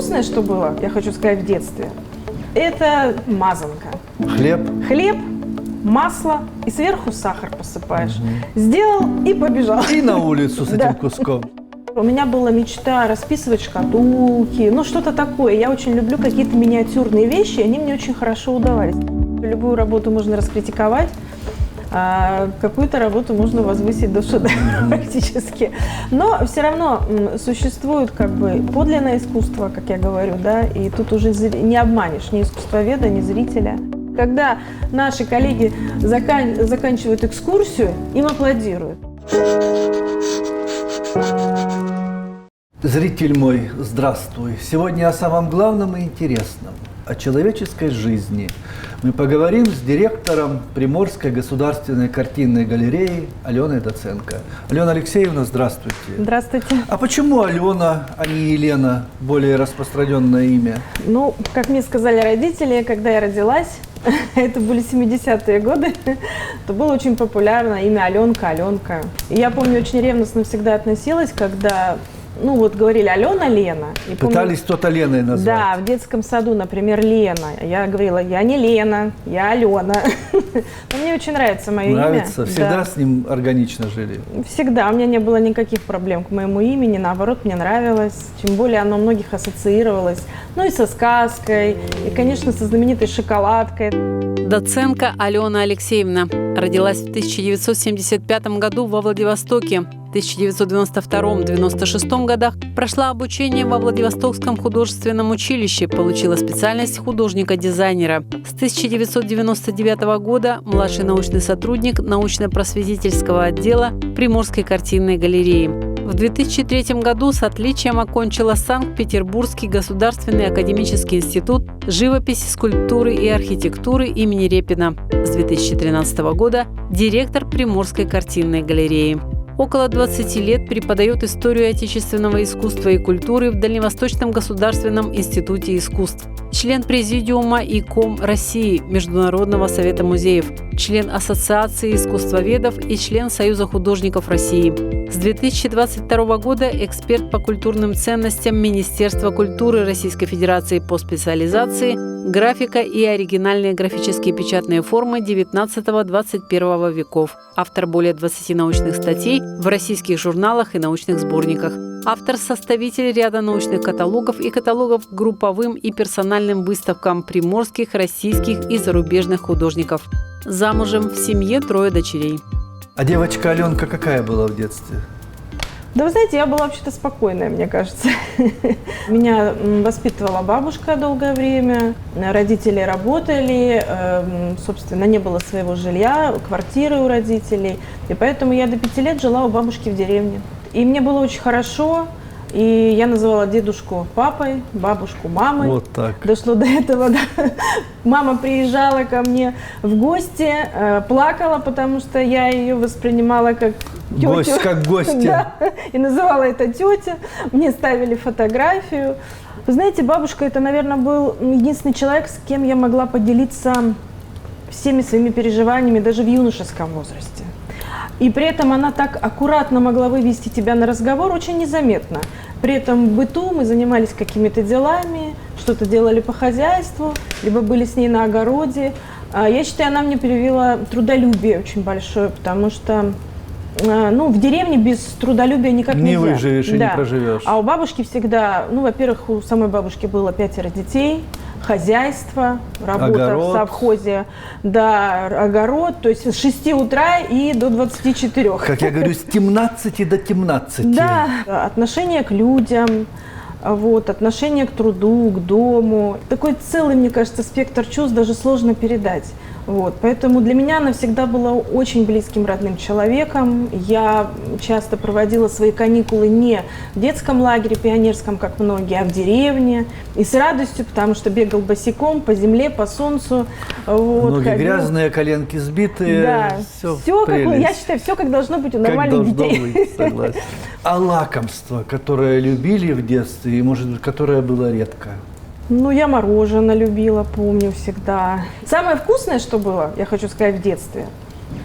вкусное, что было, я хочу сказать, в детстве, это мазанка. Хлеб. Хлеб, масло и сверху сахар посыпаешь. Сделал и побежал. И на улицу с этим куском. У меня была мечта расписывать шкатулки, ну что-то такое. Я очень люблю какие-то миниатюрные вещи, они мне очень хорошо удавались. Любую работу можно раскритиковать, а какую-то работу можно возвысить до шедевра практически. Но все равно существует как бы подлинное искусство, как я говорю, да, и тут уже не обманешь ни искусствоведа, ни зрителя. Когда наши коллеги заканчивают экскурсию, им аплодируют. Зритель мой, здравствуй. Сегодня о самом главном и интересном, о человеческой жизни. Мы поговорим с директором Приморской государственной картинной галереи Аленой Доценко. Алена Алексеевна, здравствуйте. Здравствуйте. А почему Алена, а не Елена, более распространенное имя? Ну, как мне сказали родители, когда я родилась, это были 70-е годы, то было очень популярно имя Аленка, Аленка. И я помню, очень ревностно всегда относилась, когда, ну вот говорили Алена, Лена. И Пытались кто-то Леной назвать. Да, в детском саду, например, Лена. Я говорила, я не Лена, я Алена. Но мне очень нравится мое имя. Нравится? Всегда Да. с ним органично жили? Всегда. У меня не было никаких проблем к моему имени. Наоборот, мне нравилось. Тем более оно многих ассоциировалось. Ну и со сказкой, и, конечно, со знаменитой шоколадкой. Доценко Алена Алексеевна родилась в 1975 году во Владивостоке. В 1992-1996 годах прошла обучение во Владивостокском художественном училище, получила специальность художника-дизайнера. С 1999 года младший научный сотрудник научно-просветительского отдела Приморской картинной галереи. В 2003 году с отличием окончила Санкт-Петербургский государственный академический институт живописи, скульптуры и архитектуры имени Репина. С 2013 года директор Приморской картинной галереи. Около 20 лет преподает историю отечественного искусства и культуры в Дальневосточном государственном институте искусств. Член президиума ИКОМ России, Международного совета музеев, член Ассоциации искусствоведов и член Союза художников России. С 2022 года эксперт по культурным ценностям Министерства культуры Российской Федерации по специализации графика и оригинальные графические печатные формы XIX-XXI веков. Автор более 20 научных статей в российских журналах и научных сборниках. Автор-составитель ряда научных каталогов и каталогов к групповым и персональным выставкам приморских, российских и зарубежных художников. Замужем, в семье 3 дочерей. А девочка Аленка какая была в детстве? Да вы знаете, я была вообще-то спокойная, мне кажется. Меня воспитывала бабушка долгое время, родители работали, собственно, не было своего жилья, квартиры у родителей. И поэтому я до 5 лет жила у бабушки в деревне. И мне было очень хорошо, и я называла дедушку папой, бабушку мамой. Вот так. Дошло до этого, да. Мама приезжала ко мне в гости, плакала, потому что я ее воспринимала как тетю. Гость как гостья. Да, и называла это тетя. Мне ставили фотографию. Вы знаете, бабушка, это, наверное, был единственный человек, с кем я могла поделиться всеми своими переживаниями, даже в юношеском возрасте. И при этом она так аккуратно могла вывести тебя на разговор очень незаметно. При этом в быту мы занимались какими-то делами, что-то делали по хозяйству, либо были с ней на огороде. Я считаю, она мне привила трудолюбие очень большое, потому что в деревне без трудолюбия никак нельзя. Не выживешь и не проживешь. А у бабушки всегда, во-первых, у самой бабушки было 5 детей, хозяйство, работа огород. В совхозе, да, огород, то есть с 6 утра и до 24. Как я говорю, с 17 до 17. Да, отношение к людям, отношение к труду, к дому. Такой целый, мне кажется, спектр чувств даже сложно передать. Поэтому для меня она всегда была очень близким, родным человеком. Я часто проводила свои каникулы не в детском лагере пионерском, как многие, а в деревне. И с радостью, потому что бегал босиком по земле, по солнцу. Ноги грязные, коленки сбитые. Да, все как, я считаю, все как должно быть у нормальных детей. Быть, согласен. А лакомство, которое любили в детстве, и, может быть, которое было редко? Я мороженое любила, помню всегда. Самое вкусное, что было, я хочу сказать, в детстве,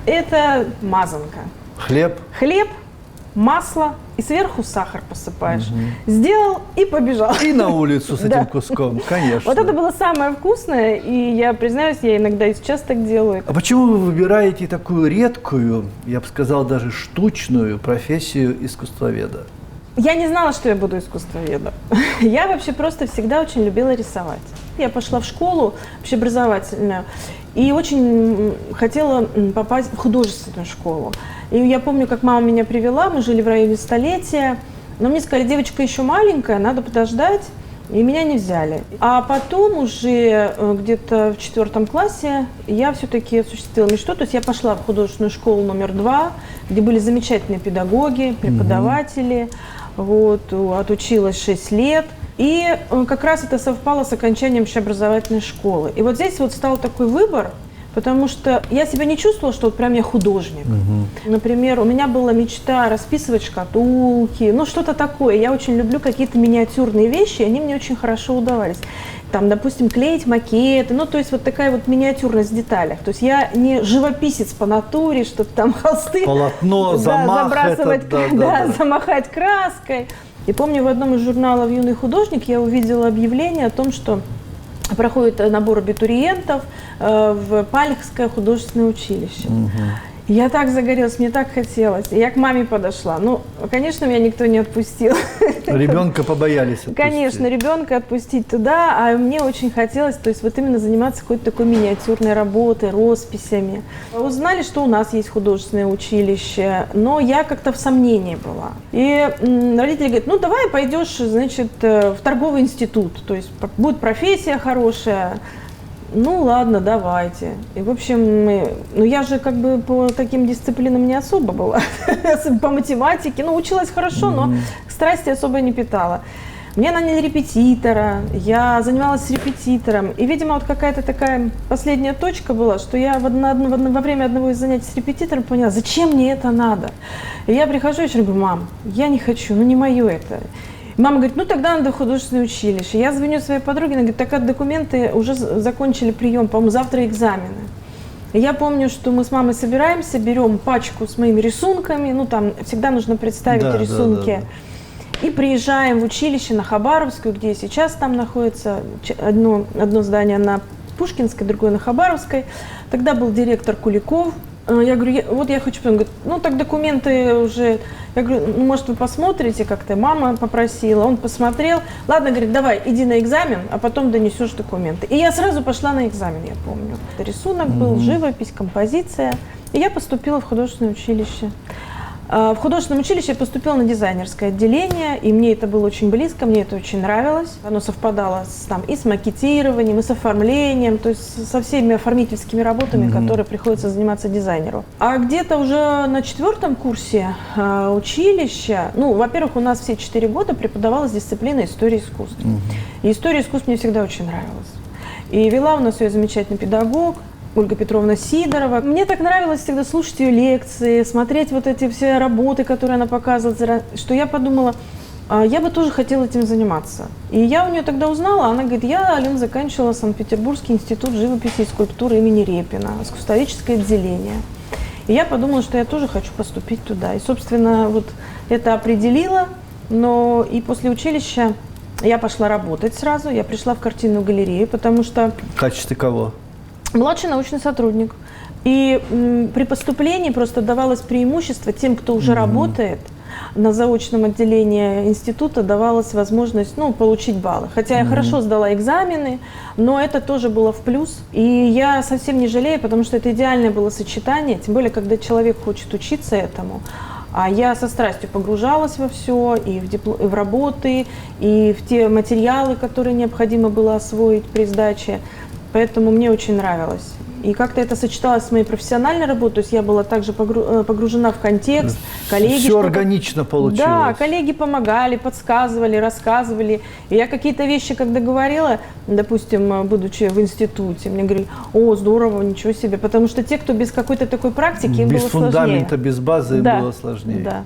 это мазанка. Хлеб. Хлеб, масло и сверху сахар посыпаешь. Сделал и побежал. И на улицу с Да. этим куском, конечно. Вот это было самое вкусное, и я признаюсь, я иногда и сейчас так делаю. А почему вы выбираете такую редкую, я бы сказал, даже штучную профессию искусствоведа? Я не знала, что я буду искусствоведом. Я вообще просто всегда очень любила рисовать. Я пошла в школу общеобразовательную и очень хотела попасть в художественную школу. И я помню, как мама меня привела, мы жили в районе Столетия, но мне сказали, девочка еще маленькая, надо подождать, и меня не взяли. А потом уже где-то в 4 классе я все-таки осуществила мечту, то есть я пошла в художественную школу номер 2, где были замечательные педагоги, преподаватели, вот, отучилась 6 лет. И как раз это совпало с окончанием общеобразовательной школы. И вот здесь вот стал такой выбор, потому что я себя не чувствовала, что вот прям я художник. Например, у меня была мечта расписывать шкатулки, ну что-то такое. Я очень люблю какие-то миниатюрные вещи, они мне очень хорошо удавались. Там, допустим, клеить макеты, ну то есть вот такая вот миниатюрность в деталях. То есть я не живописец по натуре, чтобы там холсты Полотно, замах, забрасывать, это, да. замахать краской. И помню, в одном из журналов «Юный художник» я увидела объявление о том, что проходит набор абитуриентов в Пальхское художественное училище. Я так загорелась, мне так хотелось. И я к маме подошла. Ну, конечно, меня никто не отпустил. Ребенка побоялись отпустить. Конечно, ребенка отпустить туда, а мне очень хотелось, то есть вот именно заниматься какой-то такой миниатюрной работой, росписями. Узнали, что у нас есть художественное училище, но я как-то в сомнении была. И родители говорят, ну давай пойдешь, значит, в торговый институт, то есть будет профессия хорошая. Ну ладно, давайте. И в общем, ну я же как бы по таким дисциплинам не особо была, по математике, ну училась хорошо, но страсти особо не питала. Мне наняли репетитора, я занималась с репетитором, и, видимо, вот какая-то такая последняя точка была, что я во время одного из занятий с репетитором поняла, зачем мне это надо. И я прихожу вечером и говорю, мам, я не хочу, ну не мое это. Мама говорит, ну тогда надо в художественное училище. Я звоню своей подруге, она говорит, так как документы уже закончили прием, по-моему, завтра экзамены. И я помню, что мы с мамой собираемся, берем пачку с моими рисунками, ну там всегда нужно представить рисунки, и приезжаем в училище на Хабаровскую, где сейчас там находится одно здание на Пушкинской, другое на Хабаровской. Тогда был директор Куликов. Я говорю, вот я хочу, он говорит, ну так документы уже, я говорю, ну может вы посмотрите как-то, мама попросила, он посмотрел, ладно, говорит, давай, иди на экзамен, а потом донесешь документы. И я сразу пошла на экзамен, я помню. Рисунок был, живопись, композиция, и я поступила в художественное училище. В художественном училище я поступила на дизайнерское отделение, и мне это было очень близко, мне это очень нравилось. Оно совпадало и с макетированием, и с оформлением, то есть со всеми оформительскими работами, которые приходится заниматься дизайнеру. А где-то уже на 4 курсе училища, ну, во-первых, у нас все 4 года преподавалась дисциплина истории искусств. И история искусств мне всегда очень нравилась. И вела у нас ее замечательный педагог, Ольга Петровна Сидорова. Мне так нравилось всегда слушать ее лекции, смотреть вот эти все работы, которые она показывала, что я подумала, я бы тоже хотела этим заниматься. И я у нее тогда узнала, она говорит, я, Алена, заканчивала Санкт-Петербургский институт живописи и скульптуры имени Репина, искусствоведческое отделение. И я подумала, что я тоже хочу поступить туда. И, собственно, вот это определило, но и после училища я пошла работать сразу, я пришла в картинную галерею, потому что... В качестве кого? Младший научный сотрудник. И при поступлении просто давалось преимущество тем, кто уже работает. На заочном отделении института давалась возможность, ну, получить баллы. Хотя я хорошо сдала экзамены, но это тоже было в плюс. И я совсем не жалею, потому что это идеальное было сочетание, тем более, когда человек хочет учиться этому. А я со страстью погружалась во все, и в работы, и в те материалы, которые необходимо было освоить при сдаче. Поэтому мне очень нравилось. И как-то это сочеталось с моей профессиональной работой, то есть я была также погружена в контекст, коллеги... Все органично получилось. Да, коллеги помогали, подсказывали, рассказывали. И я какие-то вещи, когда говорила, допустим, будучи в институте, мне говорили, о, здорово, ничего себе, потому что те, кто без какой-то такой практики, им было сложнее. Без фундамента, без базы им было сложнее. Да.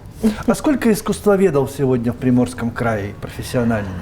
А сколько искусствоведов сегодня в Приморском крае профессиональных?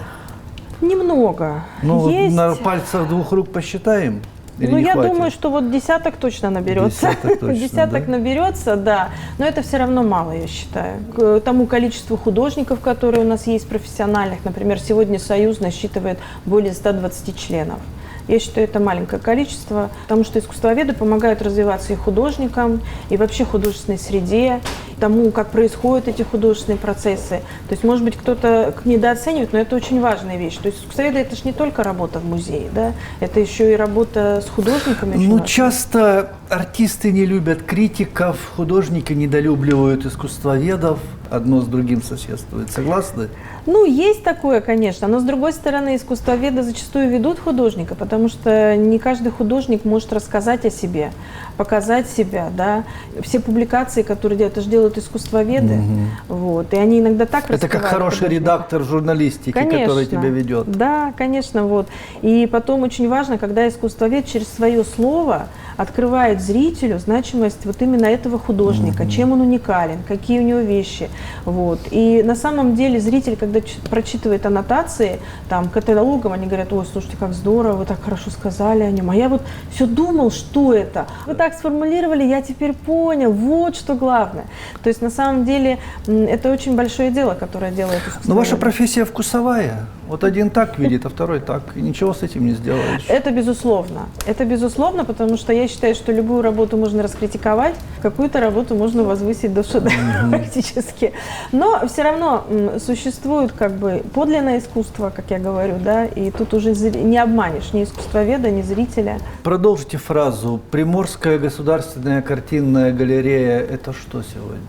Немного. Ну, есть... на пальцах 2 рук посчитаем. Или Ну, не я хватит? думаю, что вот десяток точно наберется. Десяток точно, Десяток да? наберется, да. Но это все равно мало, я считаю. К тому количеству художников, которые у нас есть профессиональных, например, сегодня Союз насчитывает более 120 членов. Я считаю, это маленькое количество, потому что искусствоведы помогают развиваться и художникам, и вообще художественной среде, тому, как происходят эти художественные процессы. То есть, может быть, кто-то недооценивает, но это очень важная вещь. То есть искусствоведы – это же не только работа в музее, да? Это еще и работа с художниками. очень Ну, важная. часто артисты не любят критиков, художники недолюбливают искусствоведов, одно с другим соседствует. Согласны? Ну, есть такое, конечно, но с другой стороны, искусствоведы зачастую ведут художника, потому что не каждый художник может рассказать о себе, показать себя, да. Все публикации, которые делают, это же делают искусствоведы, вот, и они иногда так Это как раскрывают хороший художника. редактор журналистики, который тебя ведет. Да, конечно, вот. И потом очень важно, когда искусствовед через свое слово открывает зрителю значимость вот именно этого художника, чем он уникален, какие у него вещи. Вот. И на самом деле зритель, когда прочитывает аннотации там, каталогом, они говорят: ой, слушайте, как здорово, вы так хорошо сказали о нем. А я вот все думал, что это. Вы так сформулировали, я теперь понял, вот что главное. То есть на самом деле это очень большое дело, которое делает искусствовед. Но ваша профессия вкусовая. Вот один так видит, а второй так. И ничего с этим не сделаешь. Это безусловно. Это безусловно, потому что я считаю, что любую работу можно раскритиковать, какую-то работу можно возвысить до шедевра практически. Но все равно существует как бы подлинное искусство, как я говорю, да, и тут уже не обманешь ни искусствоведа, ни зрителя. Продолжите фразу. Приморская государственная картинная галерея – это что сегодня?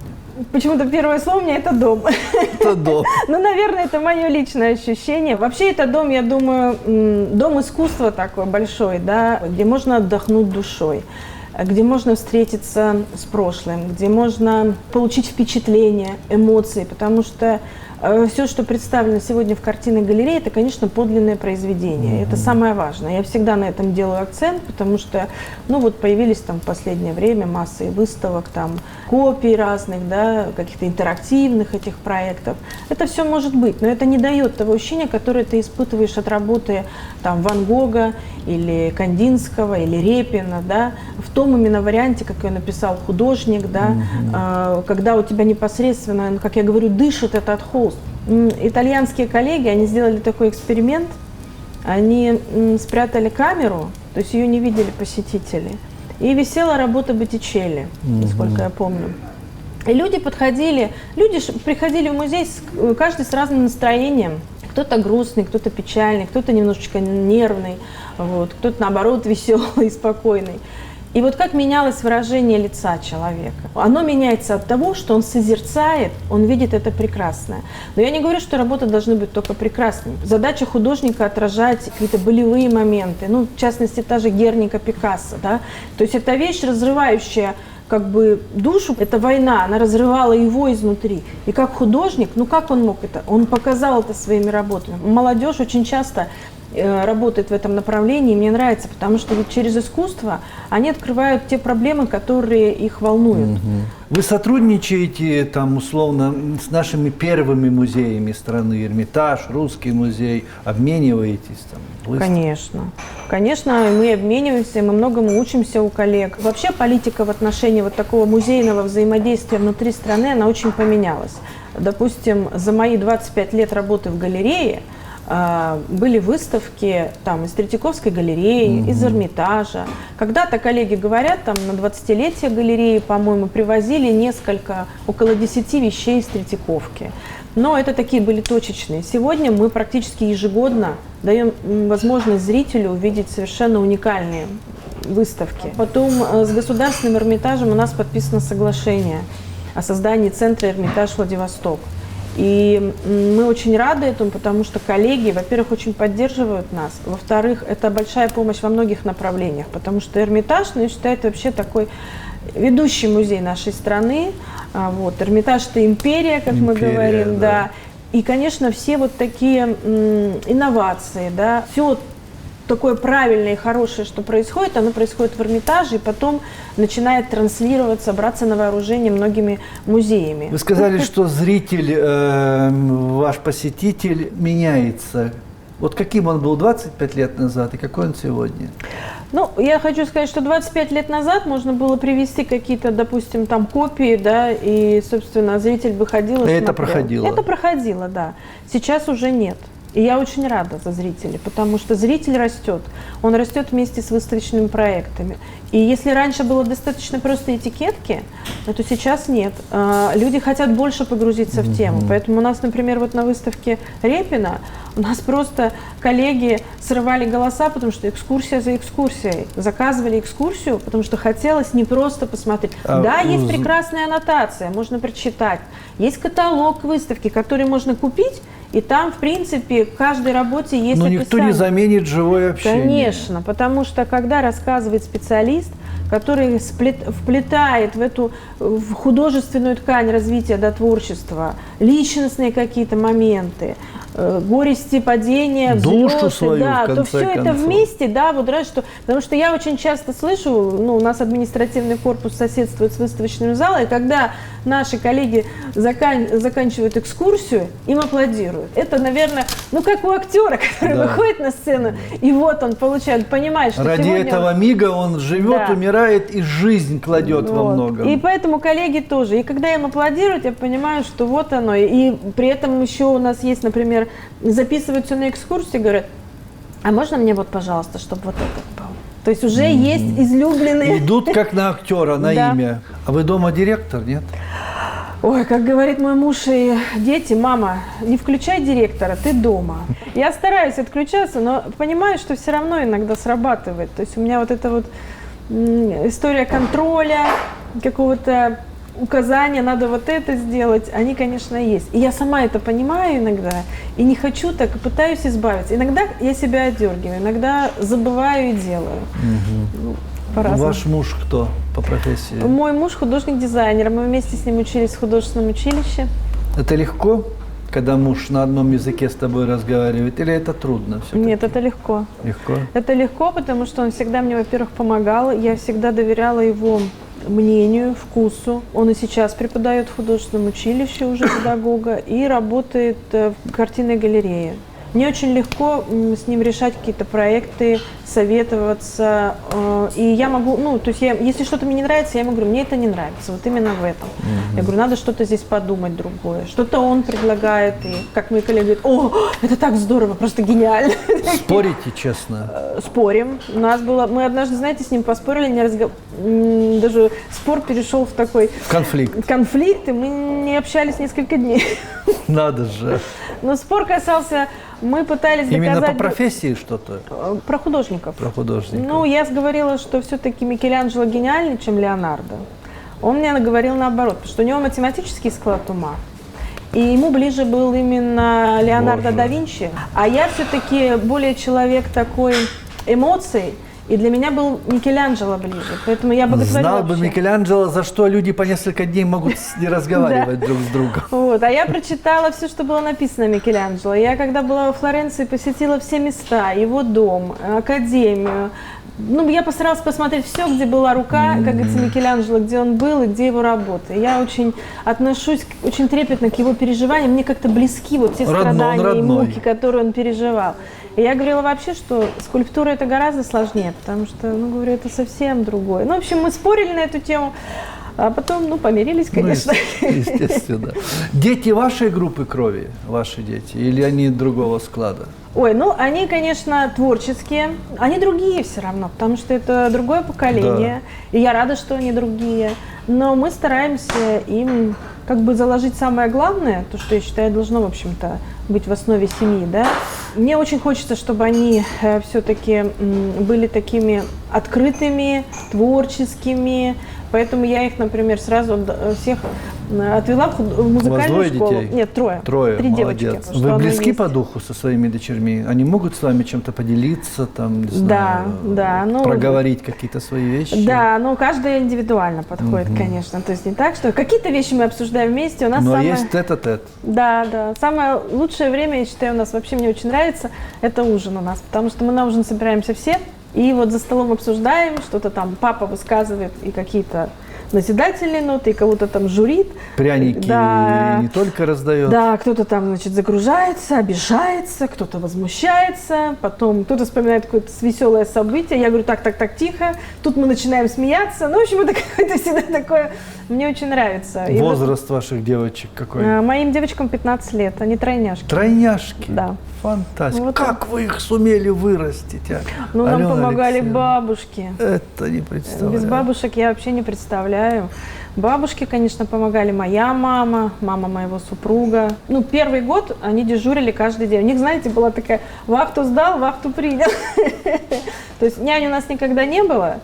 Почему-то первое слово у меня – это дом. Это дом. Ну, наверное, это мое личное ощущение. Вообще, это дом, я думаю, дом искусства такой большой, да, где можно отдохнуть душой, где можно встретиться с прошлым, где можно получить впечатления, эмоции, потому что все, что представлено сегодня в картинной галерее, это, конечно, подлинное произведение. Это самое важное. Я всегда на этом делаю акцент, потому что, ну вот появились там в последнее время масса и выставок, там копий разных, да, каких-то интерактивных этих проектов. Это все может быть, но это не дает того ощущения, которое ты испытываешь от работы там Ван Гога или Кандинского или Репина, да, в том именно варианте, как ее написал художник, да, когда у тебя непосредственно, как я говорю, дышит этот холст. Итальянские коллеги, они сделали такой эксперимент, они спрятали камеру, то есть ее не видели посетители, и висела работа Боттичелли, насколько я помню. И люди приходили в музей, каждый с разным настроением. Кто-то грустный, кто-то печальный, кто-то немножечко нервный, вот, кто-то наоборот веселый и спокойный. И вот как менялось выражение лица человека. Оно меняется от того, что он созерцает, он видит это прекрасное. Но я не говорю, что работы должны быть только прекрасными. Задача художника отражать какие-то болевые моменты, ну, в частности, та же Герника Пикассо, да. То есть это вещь, разрывающая как бы душу, это война, она разрывала его изнутри. И как художник, ну как он мог это? Он показал это своими работами. Молодежь очень часто работает в этом направлении, и мне нравится, потому что вот через искусство они открывают те проблемы, которые их волнуют. Вы сотрудничаете там условно с нашими первыми музеями страны, Эрмитаж, Русский музей, обмениваетесь там? Конечно. Конечно, мы обмениваемся, мы многому учимся у коллег. Вообще политика в отношении вот такого музейного взаимодействия внутри страны, она очень поменялась. Допустим, за мои 25 лет работы в галерее были выставки там, из Третьяковской галереи, из Эрмитажа. Когда-то коллеги говорят, там, на 20-летие галереи, по-моему, привозили около 10 вещей из Третьяковки. Но это такие были точечные. Сегодня мы практически ежегодно даем возможность зрителю увидеть совершенно уникальные выставки. Потом с Государственным Эрмитажем у нас подписано соглашение о создании центра Эрмитаж Владивосток. И мы очень рады этому, потому что коллеги, во-первых, очень поддерживают нас, во-вторых, это большая помощь во многих направлениях, потому что Эрмитаж, ну, я считаю, это вообще такой ведущий музей нашей страны. Вот. Эрмитаж – это империя, как мы говорим, да. И, конечно, все вот такие инновации, да, все такое правильное и хорошее, что происходит, оно происходит в Эрмитаже, и потом начинает транслироваться, браться на вооружение многими музеями. Вы сказали, что зритель, ваш посетитель меняется. Вот каким он был 25 лет назад и какой он сегодня? Ну, я хочу сказать, что 25 лет назад можно было привести какие-то, допустим, там копии, да, и, собственно, зритель бы ходил и смотрел. Это проходило? Это проходило, да. Сейчас уже нет. И я очень рада за зрителей, потому что зритель растет. Он растет вместе с выставочными проектами. И если раньше было достаточно просто этикетки, то сейчас нет. Люди хотят больше погрузиться в тему. Поэтому у нас, например, вот на выставке Репина у нас просто коллеги срывали голоса, потому что экскурсия за экскурсией. Заказывали экскурсию, потому что хотелось не просто посмотреть. Да, есть прекрасная аннотация, можно прочитать. Есть каталог выставки, который можно купить, и там, в принципе, в каждой работе есть Но описание. никто не заменит живое общение. Конечно, потому что когда рассказывает специалист, который вплетает в художественную ткань развития до творчества личностные какие-то моменты, горести, падения, душу взлеты, свою, да, в конце то все это концов. вместе, да, вот раз что, потому что я очень часто слышу, ну, у нас административный корпус соседствует с выставочным залом, и когда наши коллеги заканчивают экскурсию, им аплодируют. Это, наверное, ну, как у актера, который выходит на сцену, и вот он получает, понимает, что ради сегодня этого мига он живет, Да. умирает и жизнь кладет во вот. многом. И поэтому коллеги тоже. И когда им аплодируют, я понимаю, что вот оно. И при этом еще у нас есть, например, записываются на экскурсии, говорят, а можно мне вот, пожалуйста, чтобы вот этот был? То есть уже есть излюбленные... Идут как на актера, на Да. имя. А вы дома директор, нет? Ой, как говорит мой муж и дети, мама, не включай директора, ты дома. Я стараюсь отключаться, но понимаю, что все равно иногда срабатывает. То есть у меня вот эта вот история контроля, какого-то указания, надо вот это сделать, они, конечно, есть. И я сама это понимаю иногда, и не хочу так, и пытаюсь избавиться. Иногда я себя отдергиваю, иногда забываю и делаю. Ну, по-разному. Ваш муж кто по профессии? Мой муж художник-дизайнер, мы вместе с ним учились в художественном училище. Это легко, когда муж на одном языке с тобой разговаривает, или это трудно все-таки? Нет, это легко. Легко? Это легко, потому что он всегда мне, во-первых, помогал, я всегда доверяла его мнению, вкусу. Он и сейчас преподает в художественном училище уже педагога и работает в картинной галерее. Мне очень легко с ним решать какие-то проекты, советоваться. И я могу, ну, то есть если что-то мне не нравится, я ему говорю, мне это не нравится, вот именно в этом. Я говорю, надо что-то здесь подумать другое. Что-то он предлагает, и как мои коллеги говорят, о, это так здорово, просто гениально. Спорите честно? Спорим. У нас было, мы однажды, знаете, с ним поспорили, даже спор перешел в такой конфликт, и мы не общались несколько дней. Надо же. Но спор касался, мы пытались доказать... Именно по профессии что-то? Про художников. Про художников. Ну, я говорила, что все-таки Микеланджело гениальнее, чем Леонардо. Он мне говорил наоборот, потому что у него математический склад ума. И ему ближе был именно Леонардо да Винчи. А я все-таки более человек такой эмоций. И для меня был Микеланджело ближе, поэтому я боготворю Знал бы вообще. Микеланджело, за что люди по несколько дней могут не разговаривать друг с другом. Вот, а я прочитала все, что было написано о Микеланджело. Я, когда была во Флоренции, посетила все места, его дом, академию. Ну, я постаралась посмотреть все, где была рука, как говорится, Микеланджело, где он был и где его работы. Я очень отношусь очень трепетно к его переживаниям. Мне как-то близки вот те страдания и муки, которые он переживал. И я говорила вообще, что скульптура это гораздо сложнее, потому что, ну, говорю, это совсем другое. Ну, в общем, мы спорили на эту тему, а потом, ну, помирились, конечно. Ну, естественно. Дети вашей группы крови, ваши дети, или они другого склада? Ой, ну, они, конечно, творческие, они другие все равно, потому что это другое поколение, да. И я рада, что они другие, но мы стараемся им как бы заложить самое главное, то, что я считаю должно, в общем-то, быть в основе семьи, да. Мне очень хочется, чтобы они все-таки были такими открытыми, творческими, поэтому я их, например, сразу всех отвела в музыкальную школу. Детей? Нет, трое. Трое, 3 молодец. девочки. Вы близки по духу со своими дочерьми? Они могут с вами чем-то поделиться, там, не знаю, да, ну, проговорить какие-то свои вещи? Да, но каждая индивидуально подходит, конечно. То есть не так, что какие-то вещи мы обсуждаем вместе. У нас но самое... есть тет-а-тет. Да, да. Самое лучшее время, я считаю, у нас вообще мне очень нравится, это ужин у нас, потому что мы на ужин собираемся все, и вот за столом обсуждаем, что-то там папа высказывает, и какие-то назидательные ноты, и кого-то там журит. Пряники Да. не только раздает. Да, кто-то там, значит, загружается, обижается, кто-то возмущается, потом кто-то вспоминает какое-то веселое событие. Я говорю, так, тихо. Тут мы начинаем смеяться. Ну, в общем, это какое-то всегда такое. Мне очень нравится. И Возраст ваших девочек какой? моим девочкам 15 лет, они тройняшки. Тройняшки? Да. Фантастика. Вот как вы их сумели вырастить? Ну, нам Алена помогали Алексеевна? бабушки. Это не представляю. Без бабушек я вообще не представляю. Бабушки, конечно, помогали. Моя мама, мама моего супруга. Ну, первый год они дежурили каждый день. У них, знаете, была такая, вахту сдал, вахту принял. То есть нянь у нас никогда не было.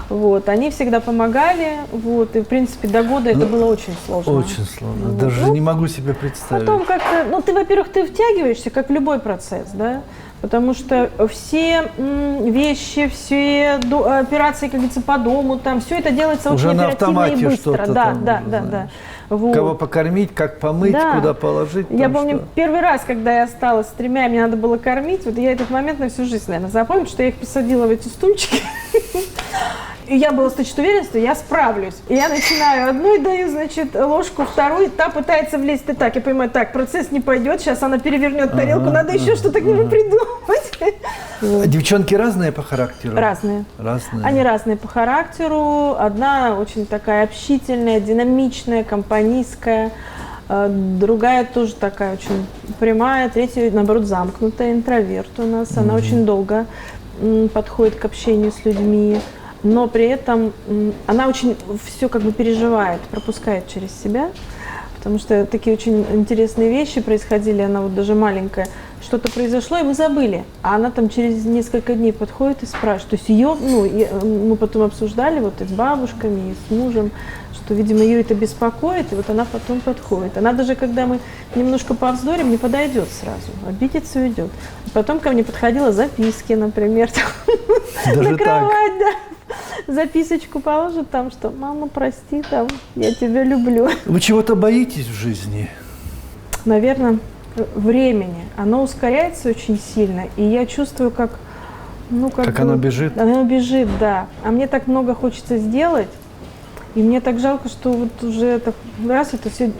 Вот, они всегда помогали, вот, и, в принципе, до года это было очень сложно. Очень сложно. Вот. Даже Ну, не могу себе представить. Потом как-то, ну, ты, во-первых, ты втягиваешься, как в любой процесс, да, потому что все вещи, все операции, как говорится, по дому, там, все это делается Уже очень на оперативно и автомате быстро. что-то Да, там, да. знаешь. Вот. Кого покормить, как помыть, Да. куда положить. Я там помню, что. первый раз, когда я осталась с тремя, мне надо было кормить, вот я этот момент на всю жизнь, наверное, запомню, что я их посадила в эти стульчики. И я была с точной уверенностью, я справлюсь. И я начинаю одной даю, значит, ложку, второй, та пытается влезть и так. Я понимаю, так, процесс не пойдет, сейчас она перевернет тарелку, надо еще что-то к нему придумать. А девчонки разные по характеру? Разные. Разные. Они разные по характеру. Одна очень такая общительная, динамичная, компанейская. Другая тоже такая очень прямая. Третья, наоборот, замкнутая, интроверт у нас. Она очень долго подходит к общению с людьми. Но при этом она очень все как бы переживает, пропускает через себя. Потому что такие очень интересные вещи происходили. Она вот даже маленькая. Что-то произошло, и мы забыли. А она там через несколько дней подходит и спрашивает. То есть ее, мы потом обсуждали вот и с бабушками, и с мужем, что, видимо, ее это беспокоит, и вот она потом подходит. Она даже, когда мы немножко повздорим, не подойдет сразу, обидится и уйдет. Потом ко мне подходила записки, например, Даже на так? кровать, да. Записочку положит там, что «мама, прости, там, я тебя люблю». Вы чего-то боитесь в жизни? Наверное, времени. Оно ускоряется очень сильно, и я чувствую, как... Как оно бежит? Оно бежит, да. А мне так много хочется сделать, и мне так жалко, что вот уже так, раз это все,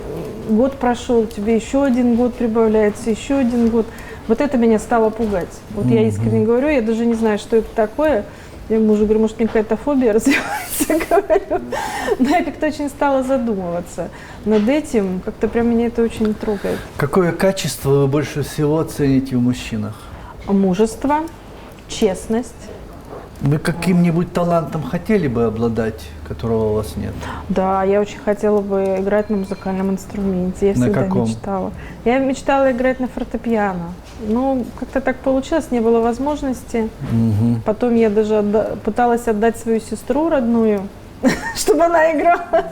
год прошел, тебе еще один год прибавляется, еще один год. Вот это меня стало пугать. Вот я искренне говорю, я даже не знаю, что это такое. Я мужу говорю, может, мне какая-то фобия развивается, говорю. Но я как-то очень стала задумываться над этим. Как-то прям меня это очень трогает. Какое качество вы больше всего цените в мужчинах? Мужество, честность. Вы каким-нибудь талантом хотели бы обладать, которого у вас нет? Да, я очень хотела бы играть на музыкальном инструменте. Я На всегда каком? мечтала. Я мечтала играть на фортепиано. Но как-то так получилось, не было возможности. Потом я даже пыталась отдать свою сестру родную, чтобы она играла,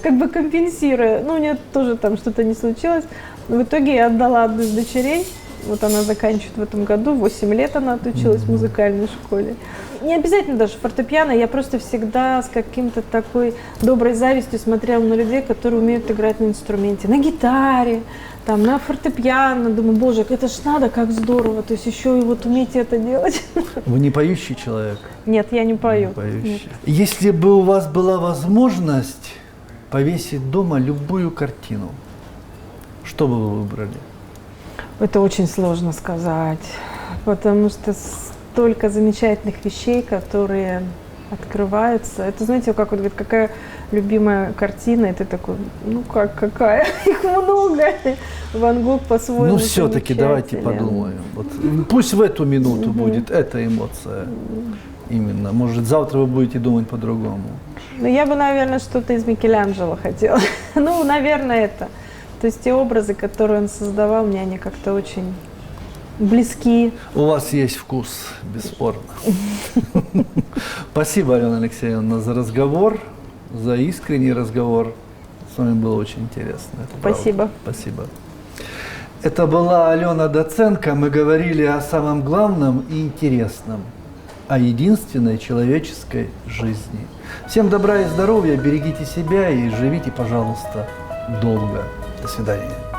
как бы компенсируя. Ну, у нее тоже там что-то не случилось. В итоге я отдала одну из дочерей. Вот она заканчивает в этом году, 8 лет она отучилась в музыкальной школе. Не обязательно даже фортепиано, я просто всегда с каким-то такой доброй завистью смотрела на людей, которые умеют играть на инструменте, на гитаре, там, на фортепиано. Думаю, боже, это ж надо, как здорово, то есть еще и вот умеете это делать. Вы не поющий человек? Нет, я не пою. Не поющий. Нет. Если бы у вас была возможность повесить дома любую картину, что бы вы выбрали? Это очень сложно сказать, потому что столько замечательных вещей, которые открываются. Это, знаете, как вот говорит, какая любимая картина, и ты такой, ну как, какая? Их много. Ван Гог по-своему. Ну, все-таки давайте замечателен. подумаем. Вот, пусть в эту минуту будет эта эмоция. Именно. Может, завтра вы будете думать по-другому. Ну, я бы, наверное, что-то из Микеланджело хотела. Ну, наверное, это. То есть те образы, которые он создавал, мне они как-то очень близки. У вас есть вкус, бесспорно. Спасибо, Алена Алексеевна, за разговор, за искренний разговор. С вами было очень интересно. Это Спасибо. правда. Спасибо. Это была Алена Доценко. Мы говорили о самом главном и интересном, о единственной человеческой жизни. Всем добра и здоровья, берегите себя и живите, пожалуйста, долго. До свидания.